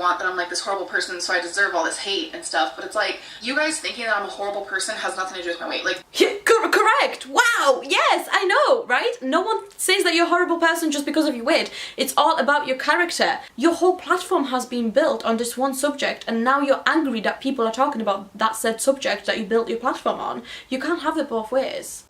want that I'm like this horrible person, so I deserve all this hate and stuff. But it's like, you guys thinking that I'm a horrible person has nothing to do with my weight. Like, yeah, correct. Wow. Yes, I know, right? No one says that you're a horrible person just because of your weight. It's all about your character. Your whole platform has been built on this one subject, and now you're angry that people are talking about that said subject that you built your platform on. You can't have it both ways.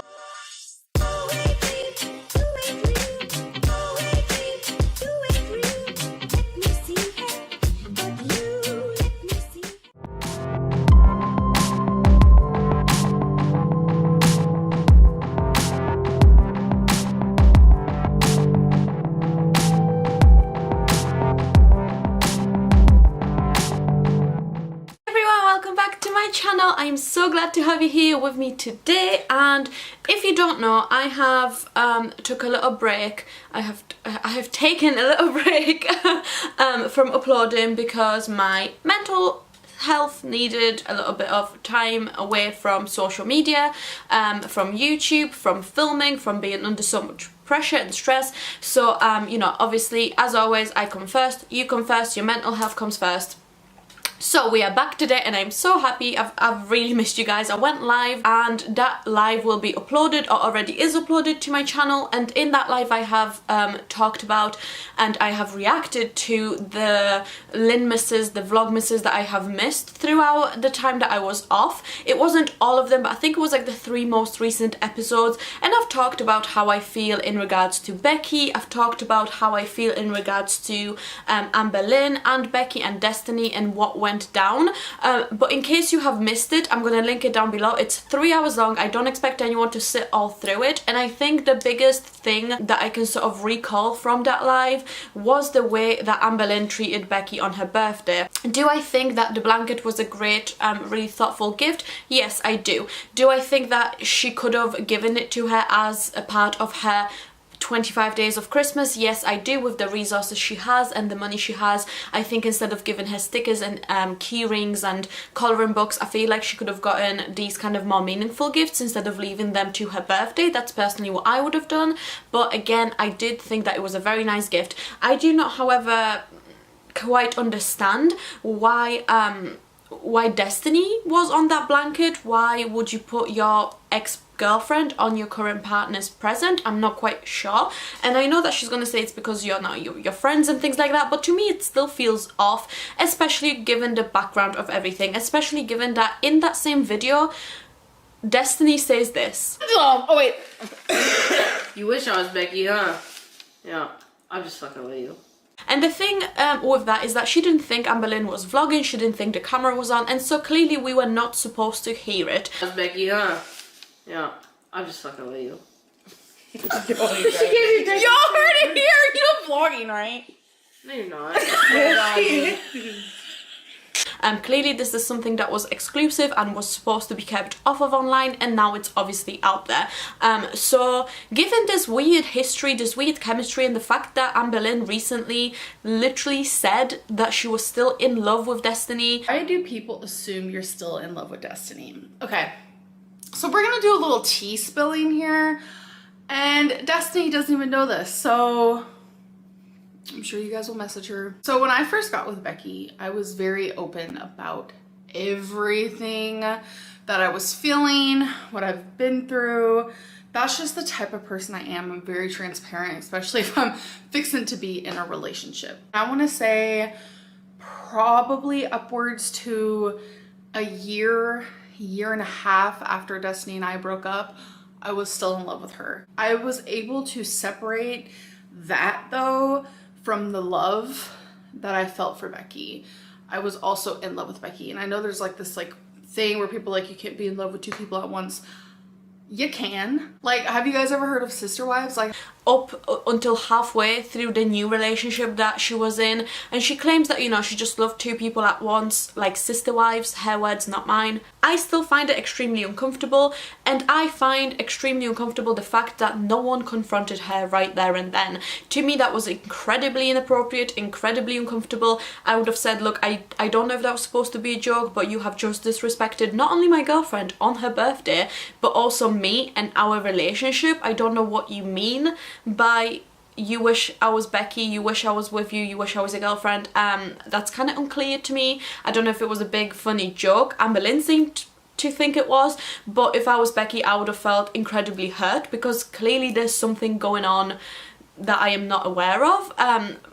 Channel. I am so glad to have you here with me today, and if you don't know, I have took a little break. I have taken a little break from uploading because my mental health needed a little bit of time away from social media, from YouTube, from filming, from being under so much pressure and stress. So you know, obviously, as always, I come first, you come first, your mental health comes first. So we are back today and I'm so happy. I've really missed you guys. I went live and that live will be uploaded, or already is uploaded, to my channel, and in that live I have talked about and I have reacted to the Linmasses, the Vlogmasses that I have missed throughout the time that I was off. It wasn't all of them, but I think it was like the 3 most recent episodes, and I've talked about how I feel in regards to Becky. I've talked about how I feel in regards to Amberlynn and Becky and Destiny and what went down, but in case you have missed it, I'm gonna link it down below. It's 3 hours long. I don't expect anyone to sit all through it, and I think the biggest thing that I can sort of recall from that live was the way that Amberlynn treated Becky on her birthday. Do I think that the blanket was a great, really thoughtful gift? Yes, I do. Do I think that she could have given it to her as a part of her 25 days of Christmas? Yes, I do, with the resources she has and the money she has. I think instead of giving her stickers and key rings and colouring books, I feel like she could have gotten these kind of more meaningful gifts instead of leaving them to her birthday. That's personally what I would have done, but again, I did think that it was a very nice gift. I do not, however, quite understand why Destiny was on that blanket. Why would you put your ex-girlfriend on your current partner's present? I'm not quite sure, and I know that she's gonna say it's because you're now your friends and things like that, but to me it still feels off, especially given the background of everything, especially given that in that same video Destiny says this. Oh wait. You wish I was Becky, huh? Yeah, I'm just fucking with you. And the thing with that is that she didn't think Amberlynn was vlogging, she didn't think the camera was on, and so clearly we were not supposed to hear it. That's Becky, huh? Yeah, I'm just fucking with you. Y'all heard it here! You're vlogging, right? No, you're not. Clearly this is something that was exclusive and was supposed to be kept off of online, and now it's obviously out there. So given this weird history, this weird chemistry, and the fact that Amberlynn recently literally said that she was still in love with Destiny. Why do people assume you're still in love with Destiny? Okay, so we're gonna do a little tea spilling here, and Destiny doesn't even know this, so I'm sure you guys will message her. So when I first got with Becky, I was very open about everything that I was feeling, what I've been through. That's just the type of person I am. I'm very transparent, especially if I'm fixing to be in a relationship. I want to say probably upwards to a year and a half after Destiny and I broke up, I was still in love with her. I was able to separate that though from the love that I felt for Becky. I was also in love with Becky, and I know there's like this like thing where people like, you can't be in love with 2 people at once. You can. Like, have you guys ever heard of sister wives? Like, up until halfway through the new relationship that she was in, and she claims that, you know, she just loved 2 people at once, like sister wives, her words, not mine. I still find it extremely uncomfortable, and I find extremely uncomfortable the fact that no one confronted her right there and then. To me, that was incredibly inappropriate, incredibly uncomfortable. I would have said, look, I don't know if that was supposed to be a joke, but you have just disrespected not only my girlfriend on her birthday, but also me and our relationship. I don't know what you mean by you wish I was Becky, you wish I was with you, you wish I was your girlfriend. That's kind of unclear to me. I don't know if it was a big funny joke. Amberlynn seemed to think it was, but if I was Becky, I would have felt incredibly hurt because clearly there's something going on that I am not aware of.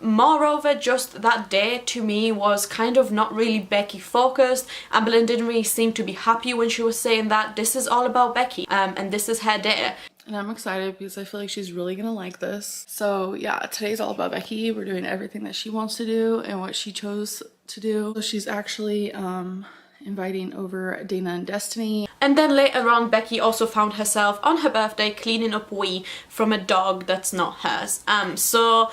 Moreover, just that day to me was kind of not really Becky focused. Amberlynn didn't really seem to be happy when she was saying that this is all about Becky, and this is her day. And I'm excited because I feel like she's really gonna like this. So yeah, today's all about Becky. We're doing everything that she wants to do and what she chose to do. So she's actually inviting over Dana and Destiny. And then later on, Becky also found herself on her birthday cleaning up wee from a dog that's not hers. So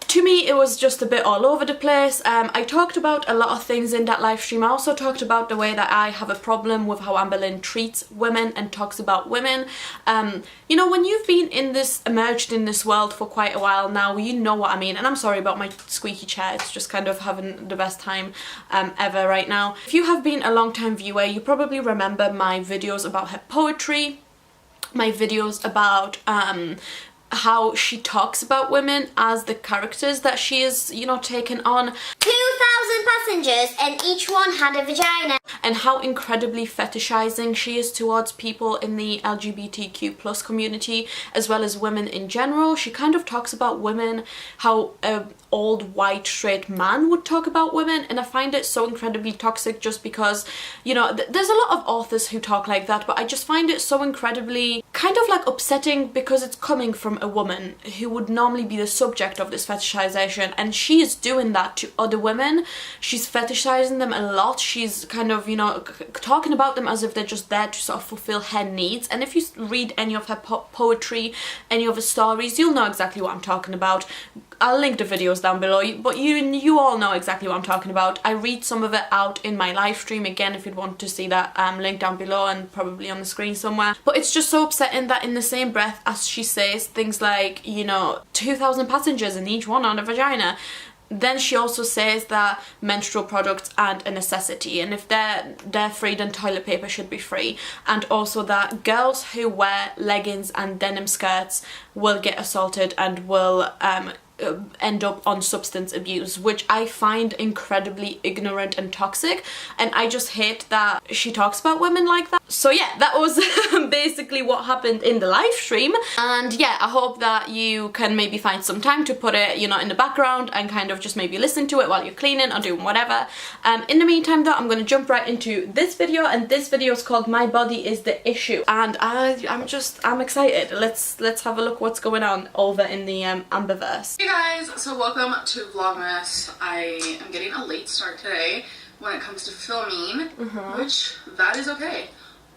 to me, it was just a bit all over the place. I talked about a lot of things in that live stream. I also talked about the way that I have a problem with how Amberlynn treats women and talks about women. You know, when you've been immersed in this world for quite a while now, you know what I mean. And I'm sorry about my squeaky chair. It's just kind of having the best time ever right now. If you have been a long-time viewer, you probably remember my videos about her poetry, my videos about how she talks about women as the characters that she is, you know, taken on. 2,000 passengers and each one had a vagina. And how incredibly fetishizing she is towards people in the LGBTQ plus community, as well as women in general. She kind of talks about women how an old white straight man would talk about women, and I find it so incredibly toxic just because, you know, there's a lot of authors who talk like that, but I just find it so incredibly kind of like upsetting because it's coming from a woman who would normally be the subject of this fetishization, and she is doing that to other women. She's fetishizing them a lot. She's kind of, you know, talking about them as if they're just there to sort of fulfill her needs. And if you read any of her poetry, any of her stories, you'll know exactly what I'm talking about. I'll link the videos down below, but you all know exactly what I'm talking about. I read some of it out in my live stream again if you'd want to see that, link down below and probably on the screen somewhere. But it's just so upsetting that in the same breath as she says things like, you know, 2,000 passengers and each one on a vagina, then she also says that menstrual products aren't a necessity, and if they're free, then toilet paper should be free, and also that girls who wear leggings and denim skirts will get assaulted and will end up on substance abuse, which I find incredibly ignorant and toxic, and I just hate that she talks about women like that. So yeah, that was basically what happened in the live stream, and yeah, I hope that you can maybe find some time to put it, you know, in the background and kind of just maybe listen to it while you're cleaning or doing whatever. In the meantime though, I'm gonna jump right into this video, and this video is called My Body is the Issue, and I'm excited. Let's have a look what's going on over in the Amberverse. Hey guys, so welcome to Vlogmas. I am getting a late start today when it comes to filming, which that is okay.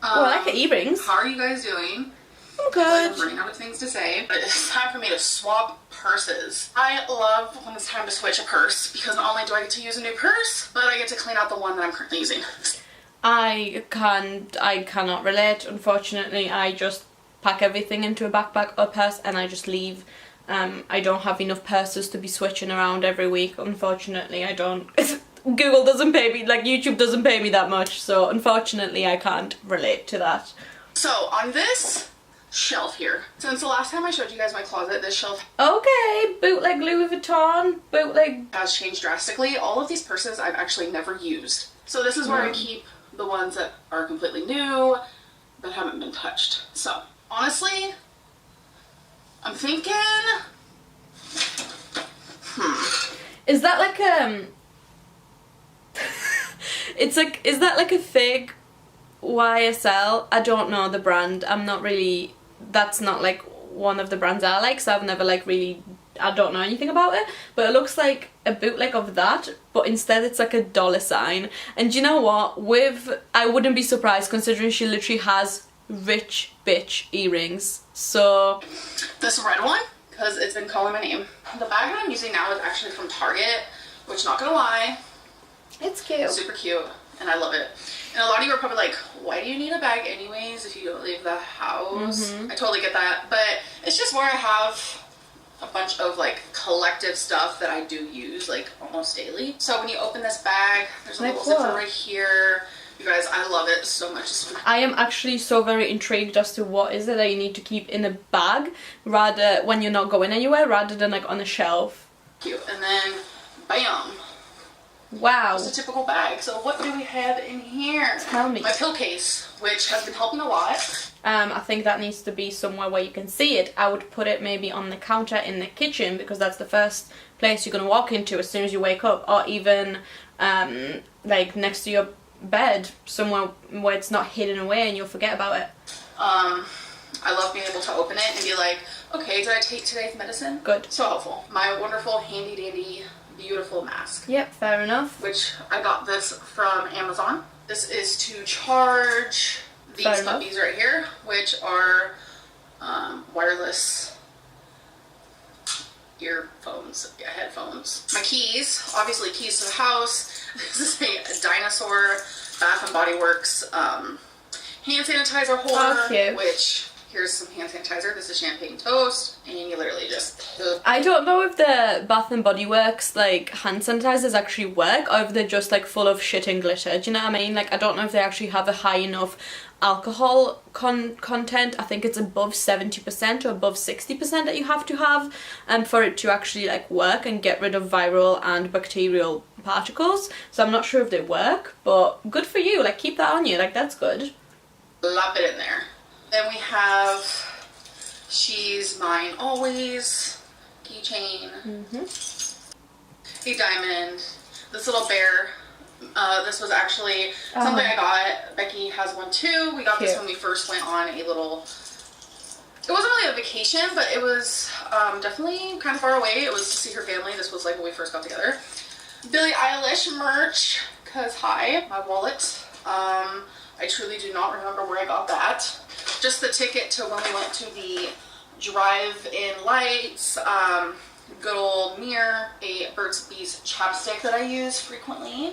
Oh, I like the earrings. How are you guys doing? I'm good. I'm running out of things to say, but it's time for me to swap purses. I love when it's time to switch a purse because not only do I get to use a new purse, but I get to clean out the one that I'm currently using. I cannot relate, unfortunately. I just pack everything into a backpack or purse and I just leave. I don't have enough purses to be switching around every week, unfortunately. I don't. Google doesn't pay me, like YouTube doesn't pay me that much, so unfortunately I can't relate to that. So on this shelf here, since the last time I showed you guys my closet, this shelf Okay, bootleg Louis Vuitton, bootleg has changed drastically. All of these purses I've actually never used. So this is where I keep the ones that are completely new, that haven't been touched. So honestly, I'm thinking, Is that like it's like, is that like a fake YSL? I don't know the brand. I'm not really, that's not like one of the brands I like, so I've never like really, I don't know anything about it, but it looks like a bootleg of that, but instead it's like a $sign. And you know what, I wouldn't be surprised considering she literally has rich bitch earrings. So this red one, because it's been calling my name. The bag that I'm using now is actually from Target, which, not gonna lie, it's cute. Super cute, and I love it. And a lot of you are probably like, why do you need a bag anyways if you don't leave the house? I totally get that, but it's just where I have a bunch of like collective stuff that I do use like almost daily. So when you open this bag, there's a little zipper right here. You guys, I love it so much. I am actually so very intrigued as to what is it that you need to keep in a bag rather when you're not going anywhere, rather than like on a shelf. Cute. And then, bam. Wow. It's a typical bag. So what do we have in here? Tell me. My pill case, which has been helping a lot. I think that needs to be somewhere where you can see it. I would put it maybe on the counter in the kitchen, because that's the first place you're going to walk into as soon as you wake up, or even like next to your bed, somewhere where it's not hidden away and you'll forget about it. I love being able to open it and be like, okay, did I take today's medicine? Good. So helpful. My wonderful, handy dandy, beautiful mask. Yep, fair enough. Which I got this from Amazon. This is to charge these puppies right here, which are wireless earphones, headphones. My keys, obviously keys to the house. This is a Dinosaur Bath and Body Works hand sanitizer holder, which here's some hand sanitizer. This is champagne toast, and you literally just... I don't know if the Bath and Body Works like hand sanitizers actually work, or if they're just like full of shit and glitter. Do you know what I mean? Like, I don't know if they actually have a high enough alcohol content. I think it's above 70% or above 60% that you have to have for it to actually like work and get rid of viral and bacterial particles. So I'm not sure if they work, but good for you. Like, keep that on you. Like, that's good. Lop it in there. Then we have She's Mine Always keychain. A diamond. This little bear. This was actually something I got. Becky has one too. We got this when we first went on a little... It wasn't really a vacation, but it was definitely kind of far away. It was to see her family. This was like when we first got together. Billie Eilish merch. Because, hi, my wallet. I truly do not remember where I got that. Just the ticket to when we went to the drive-in lights, good old mirror, a Burt's Bees chapstick that I use frequently.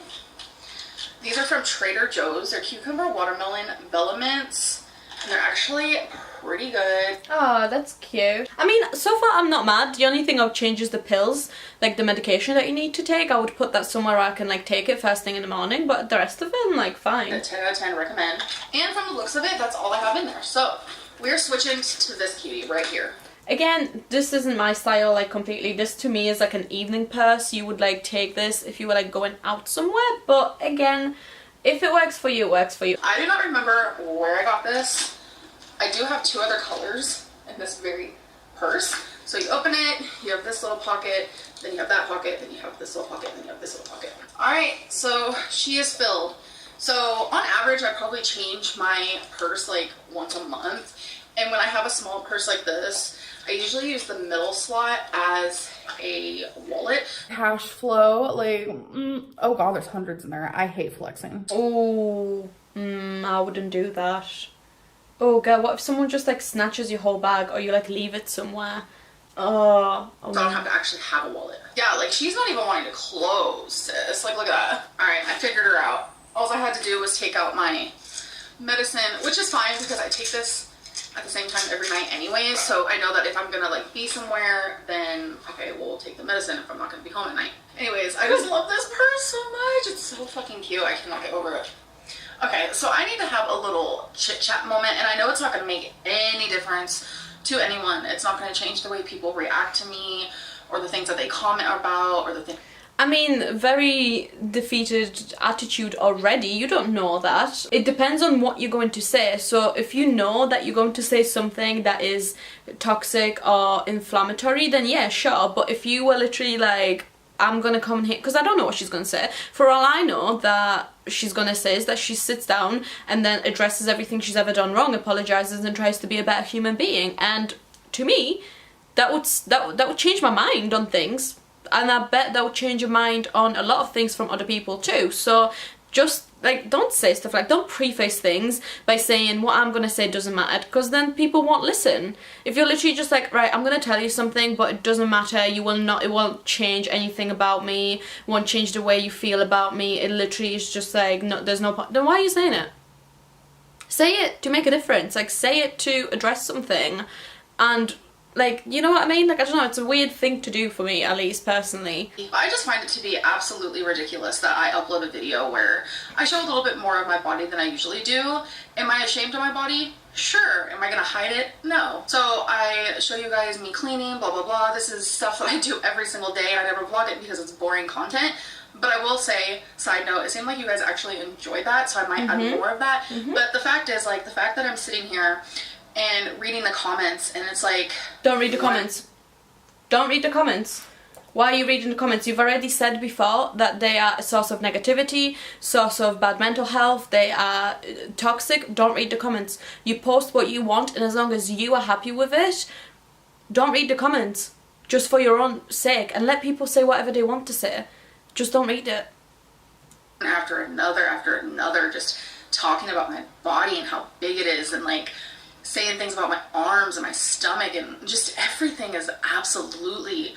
These are from Trader Joe's. They're cucumber watermelon Bella Mints, and they're actually pretty good. Oh, that's cute. I mean, so far I'm not mad. The only thing I would change is the pills, like the medication that you need to take. I would put that somewhere where I can like take it first thing in the morning, but the rest of it, I'm like, fine. A 10 out of 10 recommend. And from the looks of it, that's all I have in there. So we're switching to this cutie right here. Again, this isn't my style like completely. This to me is like an evening purse. You would like take this if you were like going out somewhere, but again, if it works for you, it works for you. I do not remember where I got this. I do have two other colors in this very purse. So you open it, you have this little pocket, then you have that pocket, then you have this little pocket, then you have this little pocket. Alright, so she is filled. So on average, I probably change my purse like once a month. And when I have a small purse like this, I usually use the middle slot as a wallet. Cash flow, like, oh god, there's hundreds in there. I hate flexing. Oh, I wouldn't do that. Oh girl, what if someone just like snatches your whole bag, or you like leave it somewhere? Oh. So I don't have to actually have a wallet. Yeah, like she's not even wanting to close, sis. Like, look at that. Alright, I figured her out. All I had to do was take out my medicine, which is fine because I take this at the same time every night anyways, so I know that if I'm gonna like be somewhere, then okay, we'll take the medicine if I'm not gonna be home at night. Anyways, I just love this purse so much. It's so fucking cute. I cannot get over it. Okay, so I need to have a little chit chat moment, and I know it's not gonna make any difference to anyone. It's not gonna change the way people react to me or the things that they comment about or the things. I mean, very defeated attitude already. You don't know that. It depends on what you're going to say. So if you know that you're going to say something that is toxic or inflammatory, then yeah, sure. But if you were literally like, I'm gonna come in here, because I don't know what she's gonna say. For all I know, that she's gonna say is that she sits down and then addresses everything she's ever done wrong, apologizes, and tries to be a better human being. And to me, that would change my mind on things. And I bet that would change your mind on a lot of things from other people too. So just like, don't say stuff like, don't preface things by saying what I'm gonna say doesn't matter, because then people won't listen. If you're literally just like, right, I'm gonna tell you something, but it doesn't matter, it won't change anything about me, it won't change the way you feel about me, it literally is just like, no, there's no point, then why are you saying it? Say it to make a difference. Like, say it to address something, and Like, you know what I mean? Like, I don't know, it's a weird thing to do for me, at least personally. I just find it to be absolutely ridiculous that I upload a video where I show a little bit more of my body than I usually do. Am I ashamed of my body? Sure. Am I gonna hide it? No. So I show you guys me cleaning, blah, blah, blah. This is stuff that I do every single day. I never vlog it because it's boring content. But I will say, side note, it seemed like you guys actually enjoyed that, so I might add more of that. But the fact is, like, the fact that I'm sitting here and reading the comments, and it's like... Don't read the comments. Don't read the comments. Why are you reading the comments? You've already said before that they are a source of negativity, source of bad mental health, they are toxic. Don't read the comments. You post what you want, and as long as you are happy with it, don't read the comments. Just for your own sake, and let people say whatever they want to say. Just don't read it. After another, just talking about my body and how big it is, and like saying things about my arms and my stomach, and just everything is absolutely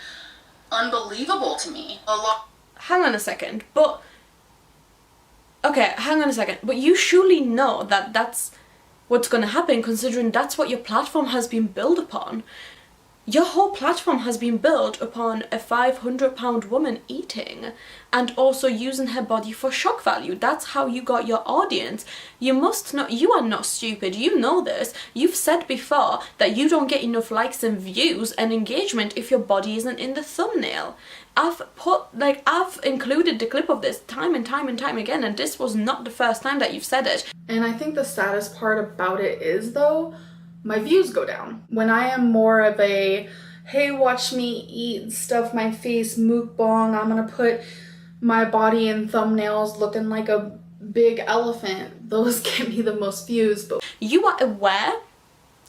unbelievable to me. Hang on a second, but... Okay, hang on a second. But you surely know that that's what's going to happen, considering that's what your platform has been built upon. Your whole platform has been built upon a 500-pound woman eating and also using her body for shock value. That's how you got your audience. You must know, you are not stupid, you know this. You've said before that you don't get enough likes and views and engagement if your body isn't in the thumbnail. I've included the clip of this time and time and time again, and this was not the first time that you've said it. And I think the saddest part about it is, though, my views go down. When I am more of a, hey, watch me eat, stuff my face, mukbang, I'm gonna put my body in thumbnails looking like a big elephant, those get me the most views. But you are aware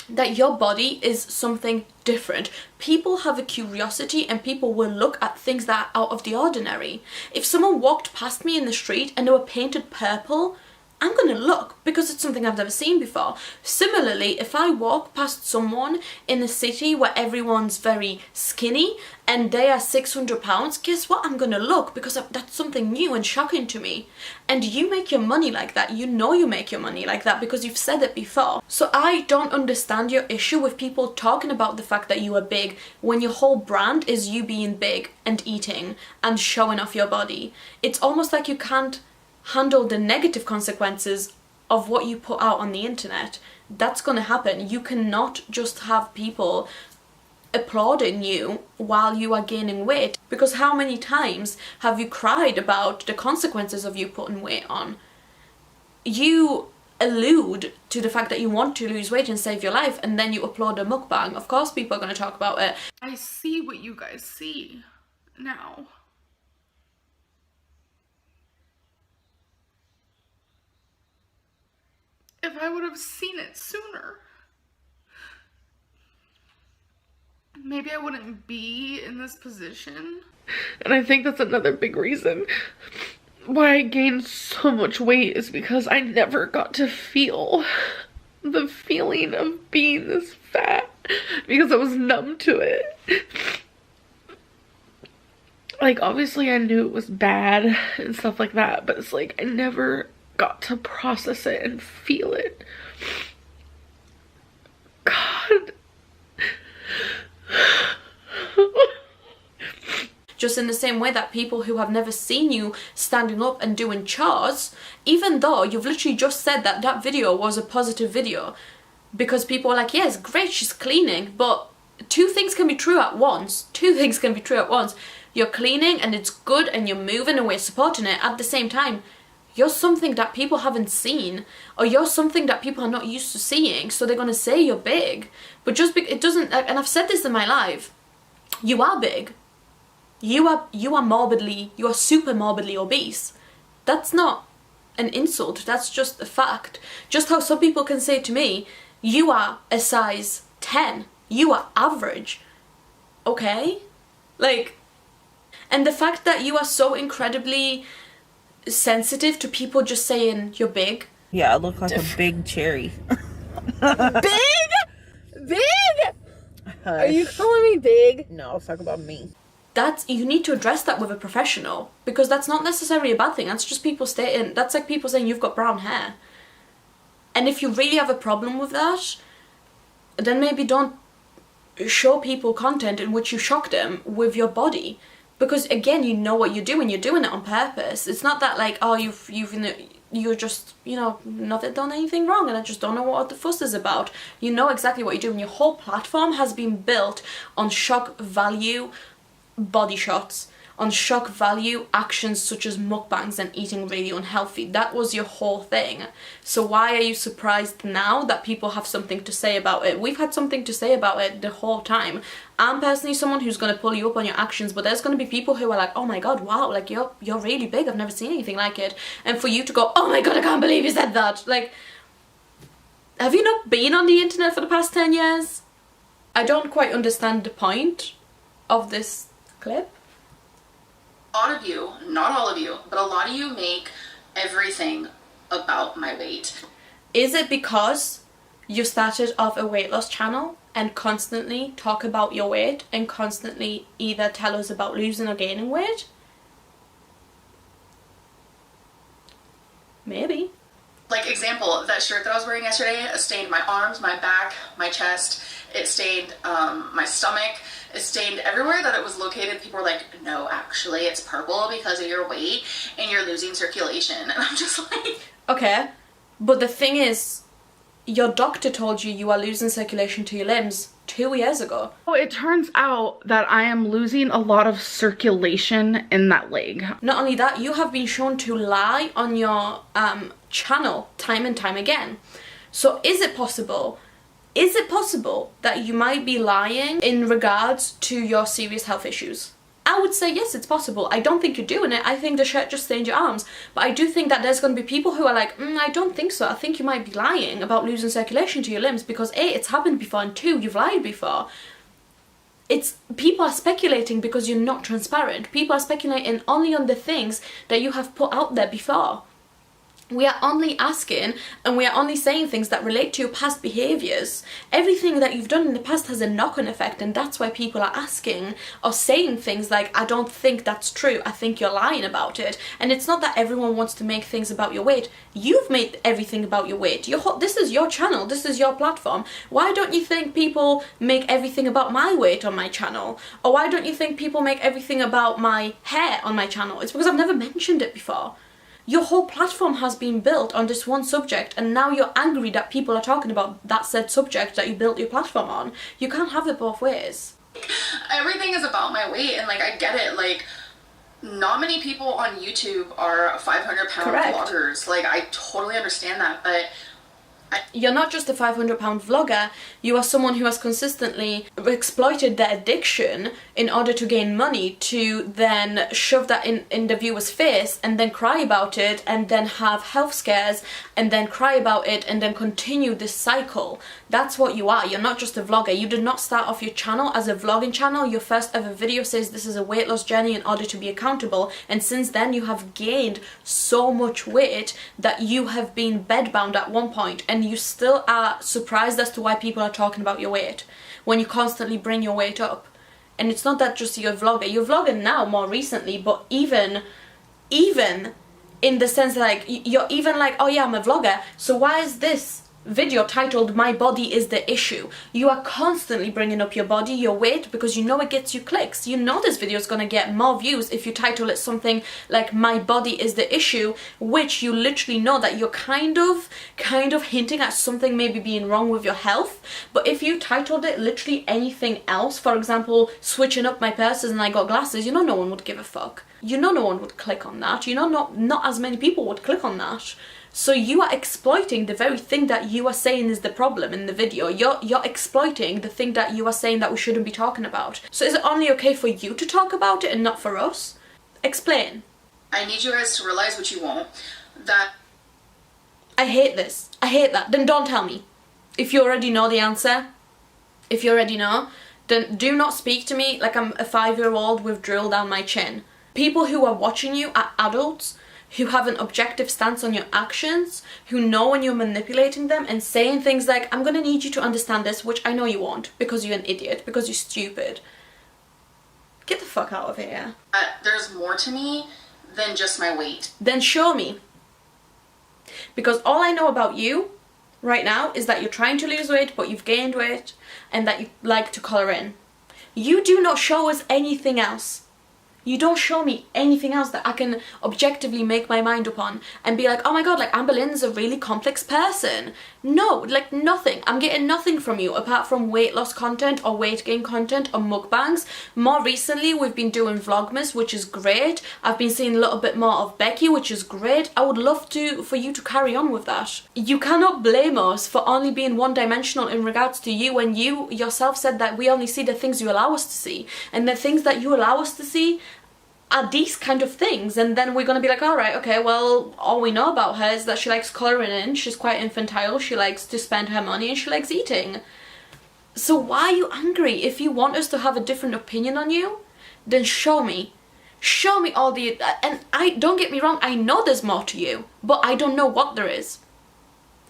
that your body is something different. People have a curiosity and people will look at things that are out of the ordinary. If someone walked past me in the street and they were painted purple, I'm gonna look because it's something I've never seen before. Similarly, if I walk past someone in a city where everyone's very skinny and they are 600 pounds, guess what? I'm gonna look because that's something new and shocking to me. And you make your money like that. You know you make your money like that because you've said it before. So I don't understand your issue with people talking about the fact that you are big when your whole brand is you being big and eating and showing off your body. It's almost like you can't handle the negative consequences of what you put out on the internet. That's gonna happen. You cannot just have people applauding you while you are gaining weight, because how many times have you cried about the consequences of you putting weight on? You allude to the fact that you want to lose weight and save your life, and then you upload a mukbang. Of course people are going to talk about it. I see what you guys see now. If I would have seen it sooner, maybe I wouldn't be in this position. And I think that's another big reason why I gained so much weight, is because I never got to feel the feeling of being this fat because I was numb to it. Like, obviously I knew it was bad and stuff like that, but it's like I never got to process it and feel it. God. Just in the same way that people who have never seen you standing up and doing chores, even though you've literally just said that that video was a positive video, because people are like, yes, great, she's cleaning, but two things can be true at once. Two things can be true at once. You're cleaning and it's good and you're moving and we're supporting it. At the same time, you're something that people haven't seen, or you're something that people are not used to seeing, so they're going to say you're big. But just it doesn't, and I've said this in my life, you are big. You are super morbidly obese. That's not an insult, that's just a fact. Just how some people can say to me, you are a size 10, you are average. Okay? Like, and the fact that you are so incredibly sensitive to people just saying you're big. Yeah, I look like a big cherry. Big? Are you calling me big? No, let's talk about me. You need to address that with a professional, because that's not necessarily a bad thing. That's just people stating, that's like people saying you've got brown hair. And if you really have a problem with that, then maybe don't show people content in which you shock them with your body. Because again, you know what you're doing it on purpose. It's not that like, oh, you're just, you know, not done anything wrong and I just don't know what the fuss is about. You know exactly what you're doing. Your whole platform has been built on shock value body shots, on shock value actions such as mukbangs and eating really unhealthy. That was your whole thing. So why are you surprised now that people have something to say about it? We've had something to say about it the whole time. I'm personally someone who's going to pull you up on your actions, but there's going to be people who are like, oh my god, wow, like you're really big, I've never seen anything like it. And for you to go, oh my god, I can't believe you said that. Like, have you not been on the internet for the past 10 years? I don't quite understand the point of this clip. A lot of you, not all of you, but a lot of you make everything about my weight. Is it because you started off a weight loss channel and constantly talk about your weight and constantly either tell us about losing or gaining weight? Maybe. Like, example, that shirt that I was wearing yesterday stained my arms, my back, my chest. It stained my stomach. It stained everywhere that it was located. People were like, no, actually, it's purple because of your weight and you're losing circulation. And I'm just like... Okay, but the thing is, your doctor told you are losing circulation to your limbs 2 years ago. Oh, it turns out that I am losing a lot of circulation in that leg. Not only that, you have been shown to lie on your channel time and time again. So is it possible that you might be lying in regards to your serious health issues? I would say yes, it's possible. I don't think you're doing it. I think the shirt just stained your arms. But I do think that there's going to be people who are like, I don't think so. I think you might be lying about losing circulation to your limbs because A, it's happened before, and 2, you've lied before. People are speculating because you're not transparent. People are speculating only on the things that you have put out there before. We are only asking and we are only saying things that relate to your past behaviours. Everything that you've done in the past has a knock-on effect, and that's why people are asking or saying things like, I don't think that's true, I think you're lying about it. And it's not that everyone wants to make things about your weight. You've made everything about your weight. This is your channel, this is your platform. Why don't you think people make everything about my weight on my channel? Or why don't you think people make everything about my hair on my channel? It's because I've never mentioned it before. Your whole platform has been built on this one subject, and now you're angry that people are talking about that said subject that you built your platform on. You can't have it both ways. Everything is about my weight, and like, I get it. Like, not many people on YouTube are 500-pound vloggers. Like, I totally understand that, but you're not just a 500-pound vlogger, you are someone who has consistently exploited their addiction in order to gain money, to then shove that in the viewer's face and then cry about it and then have health scares and then cry about it and then continue this cycle. That's what you are. You're not just a vlogger. You did not start off your channel as a vlogging channel. Your first ever video says this is a weight loss journey in order to be accountable, and since then you have gained so much weight that you have been bedbound at one point, and you still are surprised as to why people are talking about your weight when you constantly bring your weight up. And it's not that just you're a vlogger. You're vlogging now more recently, but even in the sense that, like, you're even like, oh yeah, I'm a vlogger, so why is this video titled My Body is the Issue? You are constantly bringing up your body, your weight, because you know it gets you clicks. You know this video is going to get more views if you title it something like My Body is the Issue, which you literally know that you're kind of hinting at something maybe being wrong with your health. But if you titled it literally anything else, for example, switching up my purses and I got glasses, you know no one would give a fuck. You know no one would click on that. You know not as many people would click on that. So you are exploiting the very thing that you are saying is the problem in the video. You're exploiting the thing that you are saying that we shouldn't be talking about. So is it only okay for you to talk about it and not for us? Explain. I need you guys to realize what you want. That I hate this. I hate that. Then don't tell me. If you already know the answer, if you already know, then do not speak to me like I'm a 5-year-old with drill down my chin. People who are watching you are adults who have an objective stance on your actions, who know when you're manipulating them and saying things like, I'm gonna need you to understand this, which I know you won't, because you're an idiot, because you're stupid. Get the fuck out of here. There's more to me than just my weight. Then show me. Because all I know about you right now is that you're trying to lose weight, but you've gained weight, and that you like to colour in. You do not show us anything else. You don't show me anything else that I can objectively make my mind up on and be like, oh my god, like Amberlynn's a really complex person. No, like nothing. I'm getting nothing from you apart from weight loss content or weight gain content or mukbangs. More recently, we've been doing Vlogmas, which is great. I've been seeing a little bit more of Becky, which is great. I would love for you to carry on with that. You cannot blame us for only being one-dimensional in regards to you when you yourself said that we only see the things you allow us to see. And the things that you allow us to see are these kind of things, and then we're gonna be like, all right, okay, well, all we know about her is that she likes colouring in, she's quite infantile, she likes to spend her money, and she likes eating. So why are you angry? If you want us to have a different opinion on you, then show me. Show me all the... And don't get me wrong, I know there's more to you, but I don't know what there is.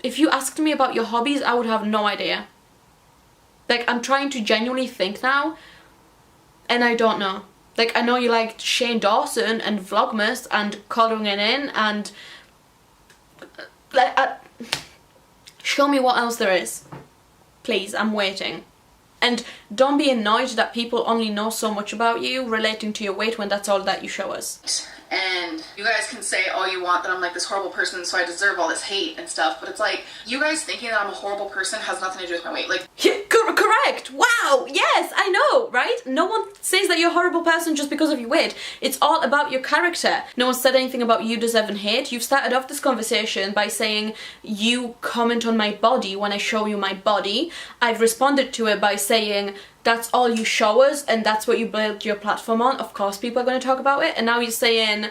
If you asked me about your hobbies, I would have no idea. Like, I'm trying to genuinely think now, and I don't know. Like, I know you liked Shane Dawson and Vlogmas and colouring it in and... show me what else there is. Please, I'm waiting. And don't be annoyed that people only know so much about you relating to your weight when that's all that you show us. And you guys can say all you want that I'm like this horrible person, so I deserve all this hate and stuff, but it's like, you guys thinking that I'm a horrible person has nothing to do with my weight. Like, yeah, correct! Wow! Yes, I know, right? No one says that you're a horrible person just because of your weight. It's all about your character. No one said anything about you deserving hate. You've started off this conversation by saying you comment on my body when I show you my body. I've responded to it by saying that's all you show us and that's what you build your platform on. Of course people are going to talk about it. And now you're saying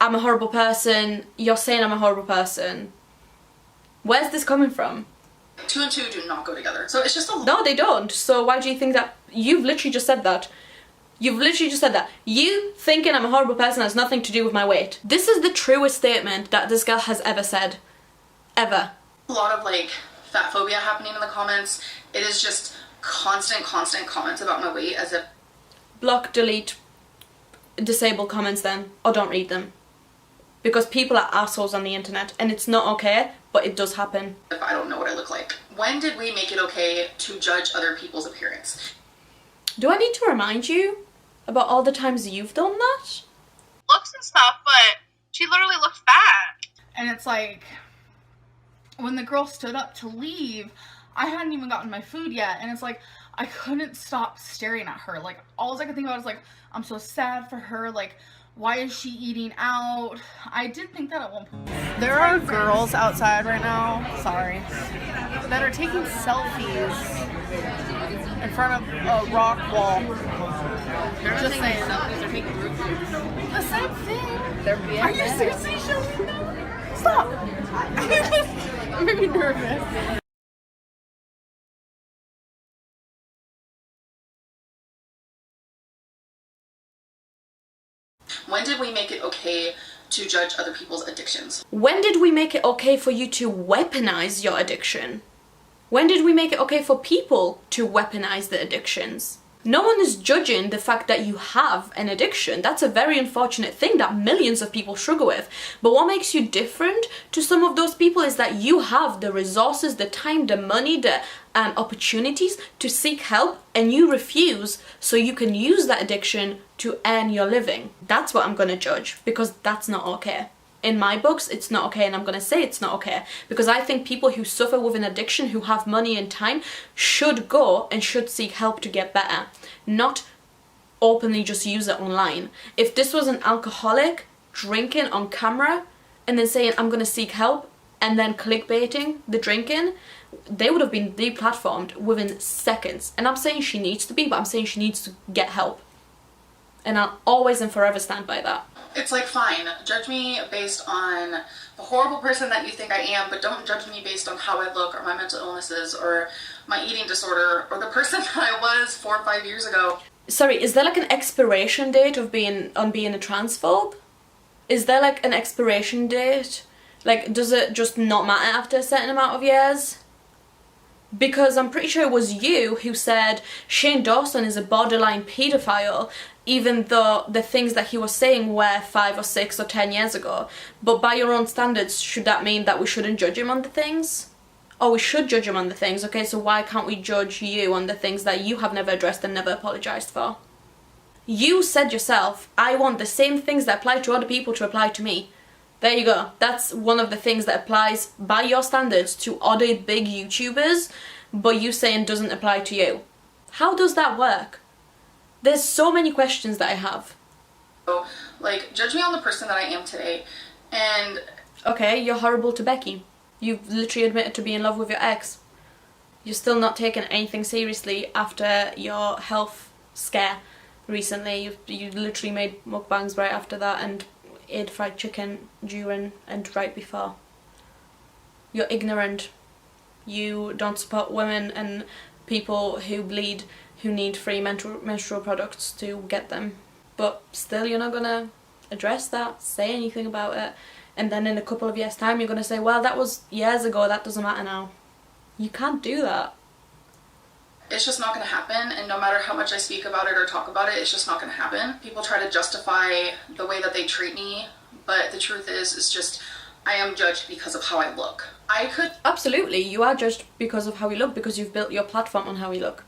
I'm a horrible person. You're saying I'm a horrible person. Where's this coming from? 2 and 2 do not go together. So it's just a... No, they don't. So why do you think that? You've literally just said that. You've literally just said that. You thinking I'm a horrible person has nothing to do with my weight. This is the truest statement that this girl has ever said. Ever. A lot of like fat phobia happening in the comments. It is just constant comments about my weight as if... Block, delete, disable comments then, or don't read them. Because people are assholes on the internet and it's not okay, but it does happen. If I don't know what I look like. When did we make it okay to judge other people's appearance? Do I need to remind you about all the times you've done that? Looks and stuff, but she literally looks fat. And it's like, when the girl stood up to leave, I hadn't even gotten my food yet, and it's like, I couldn't stop staring at her. Like, all I could think about is like, I'm so sad for her, like, why is she eating out? I did think that at one point. There are girls outside right now, sorry, that are taking selfies in front of a rock wall. They're Just taking saying. selfies, they're taking group photos. The same thing. They're being Are you seriously showing them? Stop. I'm maybe nervous. When did we make it okay to judge other people's addictions? When did we make it okay for you to weaponize your addiction? When did we make it okay for people to weaponize their addictions? No one is judging the fact that you have an addiction. That's a very unfortunate thing that millions of people struggle with. But what makes you different to some of those people is that you have the resources, the time, the money, the opportunities to seek help, and you refuse so you can use that addiction to earn your living. That's what I'm going to judge, because that's not okay. In my books, it's not okay, and I'm going to say it's not okay, because I think people who suffer with an addiction, who have money and time, should go and should seek help to get better, not openly just use it online. If this was an alcoholic drinking on camera and then saying, I'm going to seek help, and then clickbaiting the drinking, they would have been deplatformed within seconds. And I'm saying she needs to be, but I'm saying she needs to get help. And I'll always and forever stand by that. It's like, fine, judge me based on the horrible person that you think I am, but don't judge me based on how I look or my mental illnesses or my eating disorder or the person that I was 4 or 5 years ago. Sorry, is there like an expiration date of being a transphobe? Is there like an expiration date? Like, does it just not matter after a certain amount of years? Because I'm pretty sure it was you who said Shane Dawson is a borderline paedophile, even though the things that he was saying were 5 or 6 or 10 years ago. But by your own standards, should that mean that we shouldn't judge him on the things? Oh, we should judge him on the things. Okay, so why can't we judge you on the things that you have never addressed and never apologised for? You said yourself, I want the same things that apply to other people to apply to me. There you go. That's one of the things that applies by your standards to other big YouTubers, but you saying doesn't apply to you. How does that work? There's so many questions that I have. So, like, judge me on the person that I am today. And okay, you're horrible to Becky. You've literally admitted to being in love with your ex. You're still not taking anything seriously after your health scare recently. You literally made mukbangs right after that and ate fried chicken during and right before. You're ignorant. You don't support women and people who bleed, who need free menstrual products to get them. But still you're not gonna address that, say anything about it, and then in a couple of years' time you're gonna say, well, that was years ago, that doesn't matter now. You can't do that. it's just not going to happen, and no matter how much I speak about it or talk about it, it's just not going to happen. People try to justify the way that they treat me, but the truth is just I am judged because of how I look. I could... Absolutely, you are judged because of how you look, because you've built your platform on how you look.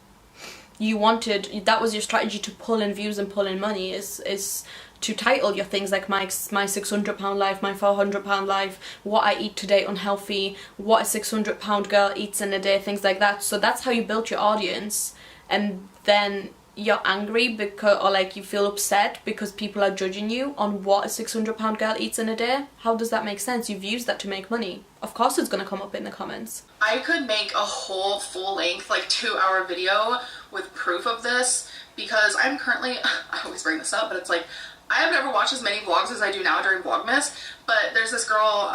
You wanted, that was your strategy to pull in views and pull in money, is to title your things like my £600 life, my £400 life, what I eat today unhealthy, what a £600 girl eats in a day, things like that. So that's how you built your audience, and then you're angry because, or like you feel upset because people are judging you on what a £600 girl eats in a day. How does that make sense? You've used that to make money. Of course it's going to come up in the comments. I could make a whole full-length, like 2-hour video with proof of this, because I'm currently, I always bring this up, but it's like, I have never watched as many vlogs as I do now during Vlogmas, but there's this girl,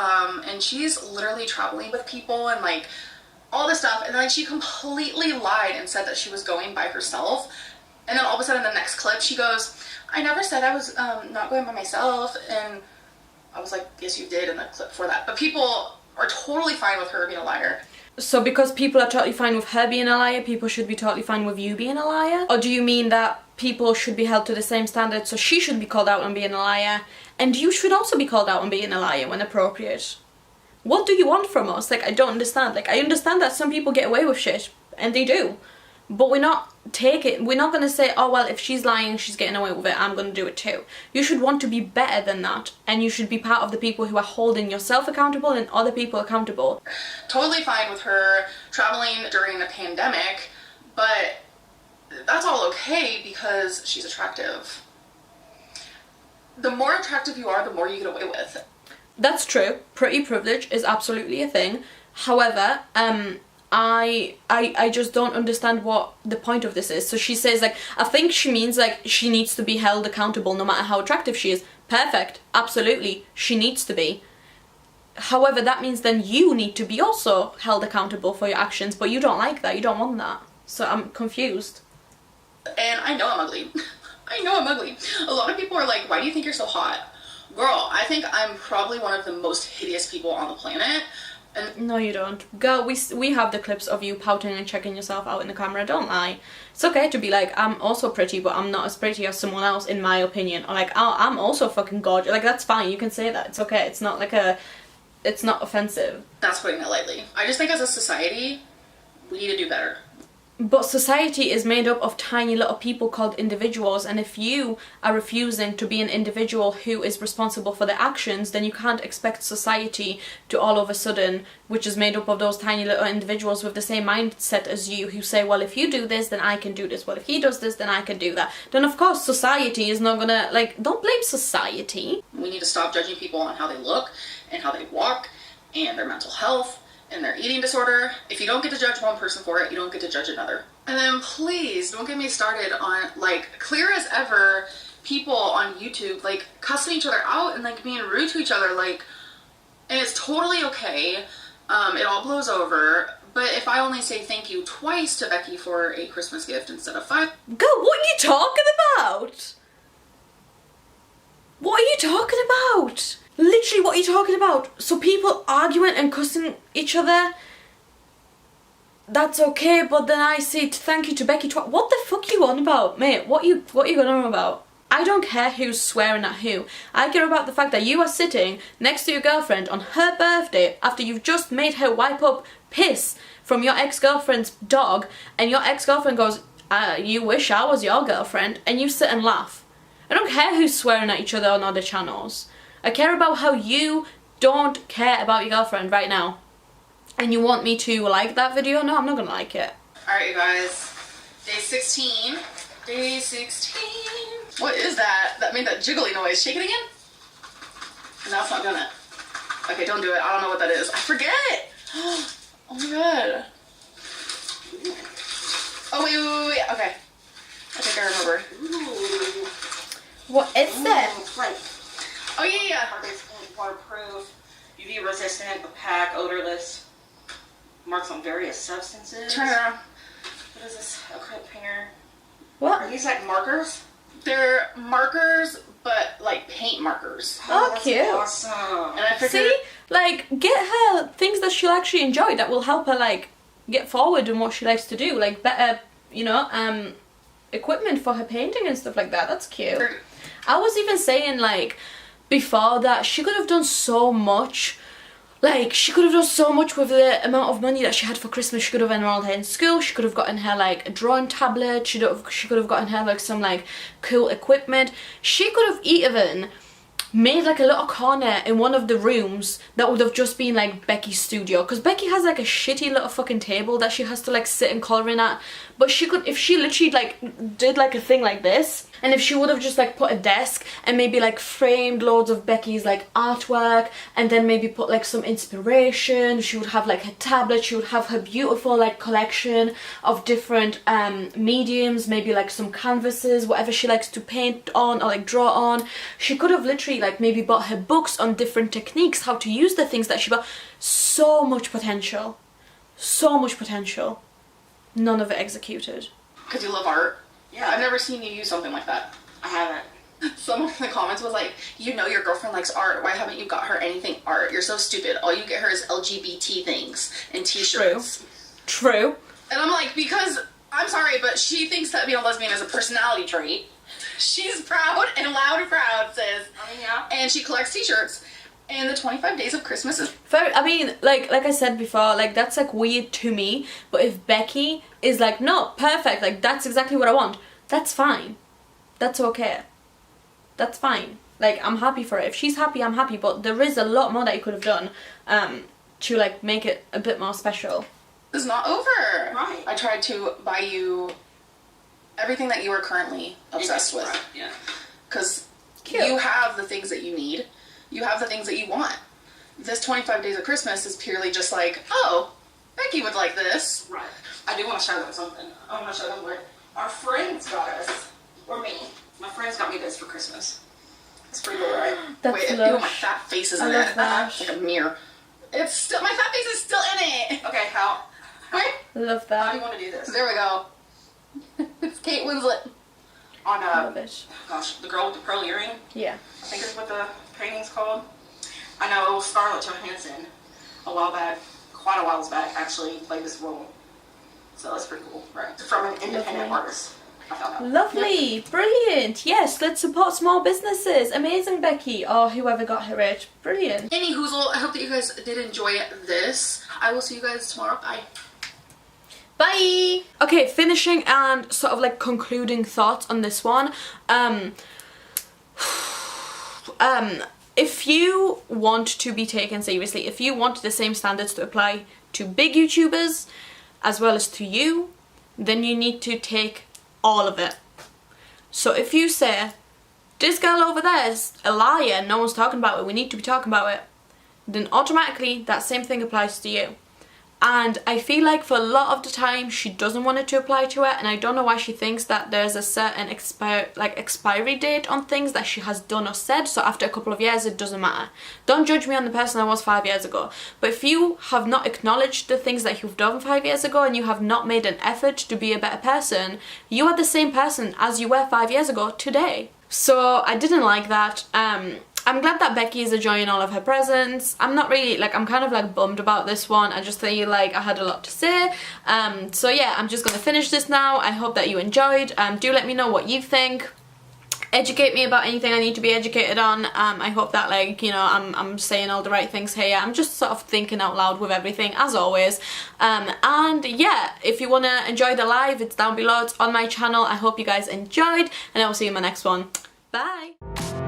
and she's literally traveling with people and like all this stuff, and then she completely lied and said that she was going by herself, and then all of a sudden in the next clip she goes, I never said I was not going by myself, and I was like, yes you did in the clip for that. But people are totally fine with her being a liar. So because people are totally fine with her being a liar, people should be totally fine with you being a liar? Or do you mean that people should be held to the same standard, so she should be called out on being a liar, and you should also be called out on being a liar when appropriate? What do you want from us? Like, I don't understand. Like, I understand that some people get away with shit, and they do. But we're not going to say, oh well, if she's lying, she's getting away with it, I'm going to do it too. You should want to be better than that, and you should be part of the people who are holding yourself accountable and other people accountable. Totally fine with her traveling during the pandemic, but that's all okay because she's attractive. The more attractive you are, the more you get away with. That's true. Pretty privilege is absolutely a thing. However, I just don't understand what the point of this is. So she says, like, I think she means like she needs to be held accountable no matter how attractive she is. Perfect. Absolutely. She needs to be. However, that means then you need to be also held accountable for your actions, but you don't like that. You don't want that. So I'm confused. And I know I'm ugly. I know I'm ugly. A lot of people are like, why do you think you're so hot? Girl, I think I'm probably one of the most hideous people on the planet. And no, you don't. Girl, we have the clips of you pouting and checking yourself out in the camera, don't lie. It's okay to be like, I'm also pretty, but I'm not as pretty as someone else, in my opinion. Or like, oh, I'm also fucking gorgeous. Like, that's fine, you can say that. It's okay. It's not like it's not offensive. That's putting it lightly. I just think as a society, we need to do better. But society is made up of tiny little people called individuals, and if you are refusing to be an individual who is responsible for their actions, then you can't expect society to all of a sudden, which is made up of those tiny little individuals with the same mindset as you, who say, well, if you do this, then I can do this. Well, if he does this, then I can do that. Then of course society is not gonna, like, don't blame society. We need to stop judging people on how they look and how they walk and their mental health and their eating disorder. If you don't get to judge one person for it, you don't get to judge another. And then please don't get me started on, like, clear as ever, people on YouTube like cussing each other out and like being rude to each other, like, and it's totally okay. It all blows over. But if I only say thank you twice to Becky for a Christmas gift instead of 5, Girl, what are you talking about? What are you talking about? Literally, what are you talking about? So people arguing and cussing each other, that's okay, but then I say thank you to Becky twice. What the fuck are you on about, mate? What are you going on about? I don't care who's swearing at who. I care about the fact that you are sitting next to your girlfriend on her birthday after you've just made her wipe up piss from your ex-girlfriend's dog, and your ex-girlfriend goes, you wish I was your girlfriend, and you sit and laugh. I don't care who's swearing at each other on other channels. I care about how you don't care about your girlfriend right now. And you want me to like that video? No, I'm not gonna like it. Alright, you guys. Day 16. Day 16. What is that? That made that jiggly noise. Shake it again? No, it's not doing it. Okay, don't do it. I don't know what that is. I forget. Oh my god. Oh, wait. Okay. I think I remember. Ooh. What is that? Right. Oh, yeah. It's waterproof, UV resistant, opaque, odorless. Marks on various substances. Turn it around. What is this? Acrylic painter. Are What? these like markers? They're markers, but like paint markers. Oh, that's cute. Awesome. And I figured... See? Like, get her things that she'll actually enjoy that will help her, like, get forward in what she likes to do. Like, better, you know, equipment for her painting and stuff like that. That's cute. I was even saying, like, before that she could have done so much. Like, she could have done so much with the amount of money that she had for Christmas. She could have enrolled her in school. She could have gotten her, like, a drawing tablet. She could have gotten her, like, some, like, cool equipment. She could have even made, like, a little corner in one of the rooms that would have just been, like, Becky's studio. Because Becky has, like, a shitty little fucking table that she has to, like, sit and colour in at. But she could, if she literally, like, did, like, a thing like this, and if she would have just, like, put a desk and maybe, like, framed loads of Becky's, like, artwork, and then maybe put, like, some inspiration, she would have, like, her tablet, she would have her beautiful, like, collection of different mediums, maybe, like, some canvases, whatever she likes to paint on or, like, draw on. She could have literally, like, maybe bought her books on different techniques, how to use the things that she got. So much potential. So much potential. None of it executed. Because you love art. Yeah. I've never seen you use something like that. I haven't. Someone in the comments was like, you know your girlfriend likes art. Why haven't you got her anything art? You're so stupid. All you get her is LGBT things and t-shirts. True. And I'm like, because, I'm sorry, but she thinks that being a lesbian is a personality trait. She's proud and loud and proud, says. Yeah. And she collects t-shirts. And the 25 Days of Christmas is... I mean, like I said before, like, that's, like, weird to me. But if Becky is like, no, perfect, like, that's exactly what I want, that's fine. That's okay. That's fine. Like, I'm happy for it. If she's happy, I'm happy. But there is a lot more that you could have done to, like, make it a bit more special. It's not over. Right. I tried to buy you everything that you are currently obsessed with. Right. Yeah. Because Cute. you have the things that you need. You have the things that you want. This 25 Days of Christmas is purely just like, oh, Becky would like this. Right. I do want to show them something. I want to show them what our friends got us. Or me. My friends got me this for Christmas. It's pretty cool, right? That's Wait, lush. ew, my fat face is I in love it. that. It's like a mirror. It's still, my fat face is still in it. Okay, how Wait, Love do that. you want to do this? there we go. It's Kate Winslet. On, Love it. gosh, the girl with the pearl earring. Yeah. I think is what the painting's called. I know it was Scarlett Johansson a while back, quite a while back, actually played this role. So that's pretty cool, right? From an independent Lovely. artist. I found out. Lovely, brilliant. Yes, let's support small businesses. Amazing, Becky, or whoever got her it. Brilliant. Any hoozle, I hope that you guys did enjoy this. I will see you guys tomorrow. Bye. Bye. Okay, finishing and sort of like concluding thoughts on this one. If you want to be taken seriously, if you want the same standards to apply to big YouTubers as well as to you, then you need to take all of it. So if you say, this girl over there is a liar, no one's talking about it, we need to be talking about it, then automatically that same thing applies to you. And I feel like for a lot of the time she doesn't want it to apply to her, and I don't know why she thinks that there's a certain expiry date on things that she has done or said, so after a couple of years it doesn't matter. Don't judge me on the person I was 5 years ago, but if you have not acknowledged the things that you've done 5 years ago and you have not made an effort to be a better person, you are the same person as you were 5 years ago today. So I didn't like that. I'm glad that Becky is enjoying all of her presents. I'm not really, like, I'm kind of like bummed about this one. I just feel like I had a lot to say. So yeah, I'm just gonna finish this now. I hope that you enjoyed. Do let me know what you think. educate me about anything I need to be educated on. I hope that, like, you know, I'm saying all the right things here. I'm just sort of thinking out loud with everything, as always. And yeah, if you want to enjoy the live, it's down below. It's on my channel. I hope you guys enjoyed, and I will see you in my next one. Bye!